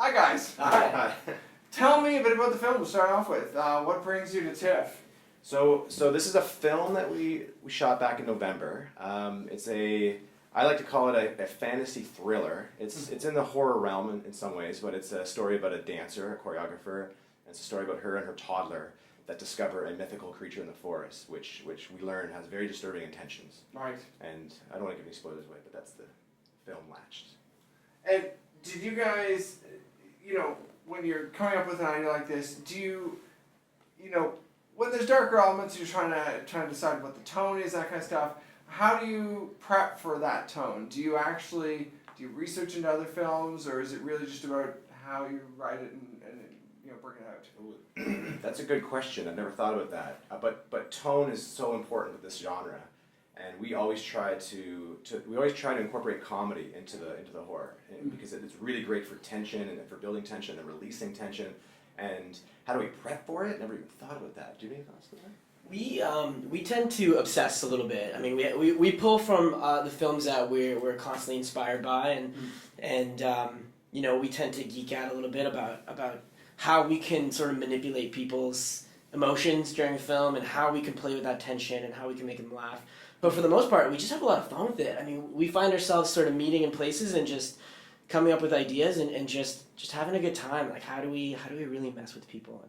Hi guys. Hi. Tell me a bit about the film to start off with. What brings you to TIFF? So this is a film that we shot back in November. I like to call it a fantasy thriller. It's in the horror realm in some ways, but it's a story about a dancer, a choreographer, and it's a story about her and her toddler that discover a mythical creature in the forest, which we learn has very disturbing intentions. Right. And I don't want to give any spoilers away, but that's the film Latched. And did you guys, when you're coming up with an idea like this, do you, when there's darker elements, you're trying to decide what the tone is, that kind of stuff. How do you prep for that tone? Do you research into other films, or is it really just about how you write it and bring it out? That's a good question. I've never thought about that. But tone is so important with this genre, and we always try to incorporate comedy into the horror, because it's really great for tension and for building tension and releasing tension. And how do we prep for it? Never even thought about that. Do you have any thoughts on that? We tend to obsess a little bit. I mean, we pull from the films that we're constantly inspired by, and we tend to geek out a little bit about how we can sort of manipulate people's emotions during a film, and how we can play with that tension, and how we can make them laugh. But for the most part, we just have a lot of fun with it. I mean, we find ourselves sort of meeting in places and just coming up with ideas and just having a good time. Like, how do we really mess with people,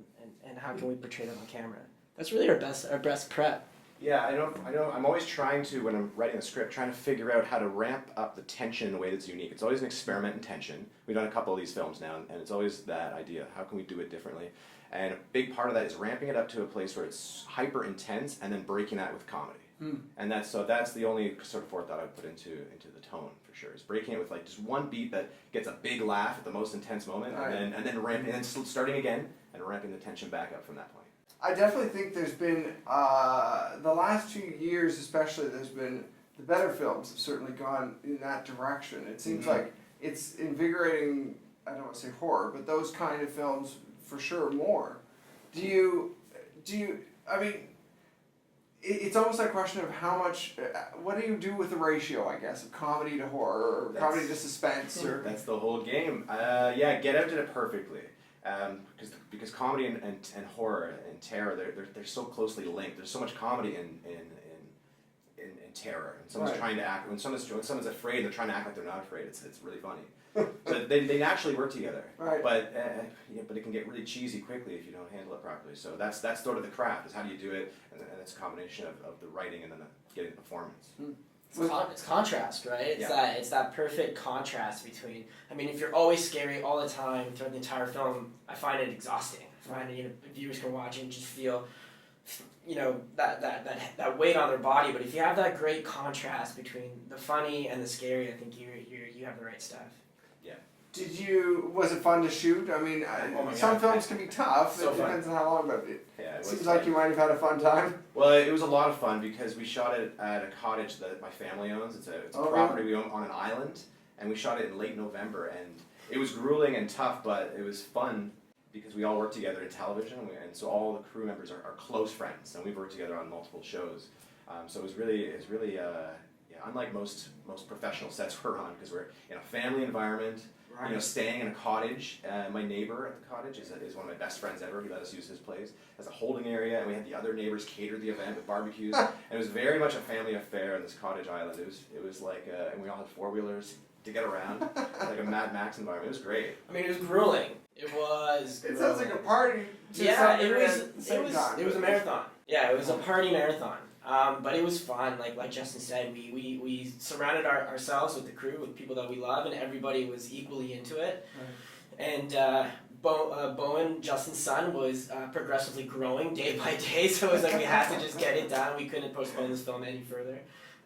and how can we portray them on camera? That's really our best prep. Yeah, I know. I'm always trying to, when I'm writing a script, trying to figure out how to ramp up the tension in a way that's unique. It's always an experiment in tension. We've done a couple of these films now, and it's always that idea. How can we do it differently? And a big part of that is ramping it up to a place where it's hyper intense, and then breaking that with comedy. And that's the only sort of forethought I would put into the tone, for sure. Is breaking it with like just one beat that gets a big laugh at the most intense moment, right. and then starting again and ramping the tension back up from that point. I definitely think there's been, the last 2 years especially, there's been, the better films have certainly gone in that direction. It seems like it's invigorating, I don't want to say horror, but those kind of films for sure more. I mean, it's almost like a question of how much, what do you do with the ratio, I guess, of comedy to horror, or comedy to suspense? Or That's the whole game. Yeah, Get Out did it perfectly. Because comedy and horror and terror, they're so closely linked. There's so much comedy in terror. And someone's trying to act, when someone's afraid, they're trying to act like they're not afraid. It's really funny. So they naturally work together. Right. But it can get really cheesy quickly if you don't handle it properly. So that's sort of the craft, is how do you do it, and it's a combination of the writing and then getting the performance. It's contrast, right? It's that perfect contrast between. I mean, if you're always scary all the time throughout the entire film, I find it exhausting. I find viewers can watch it and just feel, that weight on their body. But if you have that great contrast between the funny and the scary, I think you have the right stuff. Yeah. Was it fun to shoot? I mean, some films can be tough. So it depends on how long, but it seems fun. like you might have had a fun time. Well, it was a lot of fun because we shot it at a cottage that my family owns. It's a property we own on an island, and we shot it in late November, and it was grueling and tough, but it was fun because we all work together in television, and so all the crew members are close friends, and we've worked together on multiple shows. So it was really unlike most professional sets we're on, because we're in a family environment. Right. Staying in a cottage. My neighbor at the cottage is one of my best friends ever. He let us use his place as a holding area, and we had the other neighbors cater the event with barbecues. And it was very much a family affair on this cottage island. It was like, and we all had 4-wheelers to get around, like a Mad Max environment. It was great. I mean, it was grueling. It was. It sounds like a party. Yeah, it was a marathon. Yeah, it was a party marathon. But it was fun. Like Justin said, we surrounded ourselves with the crew, with people that we love, and everybody was equally into it. Right. And Bowen, Justin's son, was progressively growing day by day, so it was like we had to just get it done. We couldn't postpone this film any further.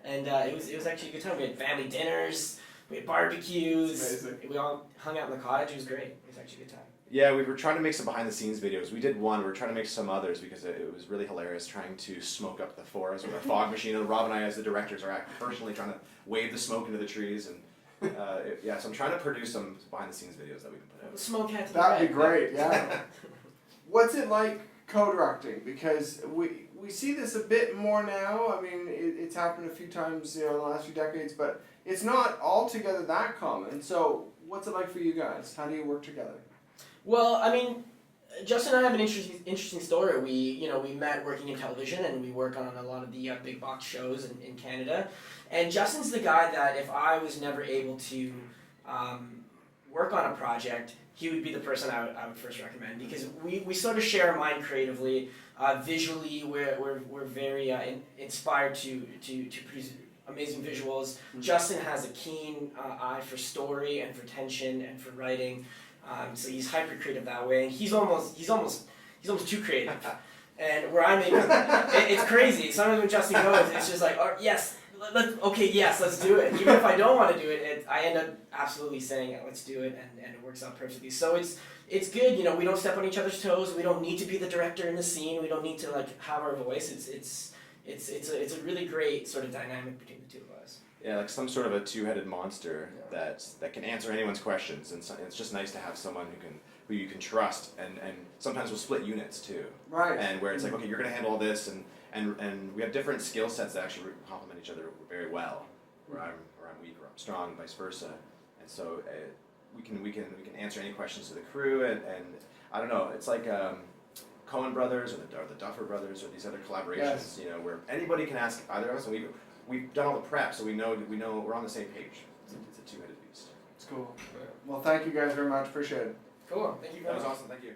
And it was actually a good time. We had family dinners, we had barbecues, we all hung out in the cottage. It was great. It was actually a good time. Yeah, we were trying to make some behind-the-scenes videos. We did one. We were trying to make some others because it was really hilarious trying to smoke up the forest with a fog machine. And Rob and I, as the directors, are personally trying to wave the smoke into the trees. And so I'm trying to produce some behind-the-scenes videos that we can put out. Smoke hat to That'd be great, yeah. What's it like co-directing? Because we see this a bit more now. I mean, it's happened a few times, in the last few decades, but it's not altogether that common. So what's it like for you guys? How do you work together? Well, I mean, Justin and I have an interesting story. We met working in television, and we work on a lot of the big box shows in Canada. And Justin's the guy that if I was never able to work on a project, he would be the person I would first recommend, because we sort of share a mind creatively. Visually, we're very inspired to produce amazing visuals. Justin has a keen eye for story and for tension and for writing. So he's hyper creative that way, and he's almost too creative. And where I'm able, it's crazy. Sometimes when Justin goes, it's just like, oh, yes, let's do it. Even if I don't want to do it, I end up absolutely saying, let's do it, and it works out perfectly. So it's good. We don't step on each other's toes. We don't need to be the director in the scene. We don't need to have our voice. It's a really great sort of dynamic between the two of us. Yeah, like some sort of a two-headed monster that can answer anyone's questions, and so, it's just nice to have someone who you can trust, and sometimes we'll split units too. Right. And where it's like, okay, you're gonna handle all this, and we have different skill sets that actually complement each other very well. Where I'm weak, or I'm strong, and vice versa. And so we can answer any questions to the crew, and I don't know, it's like Coen Brothers or the Duffer Brothers or these other collaborations, where anybody can ask either of us, and we've done all the prep, so we know we're on the same page. It's a two-headed beast. It's cool. Well, thank you guys very much. Appreciate it. Cool. Thank you very much. That was awesome. Thank you.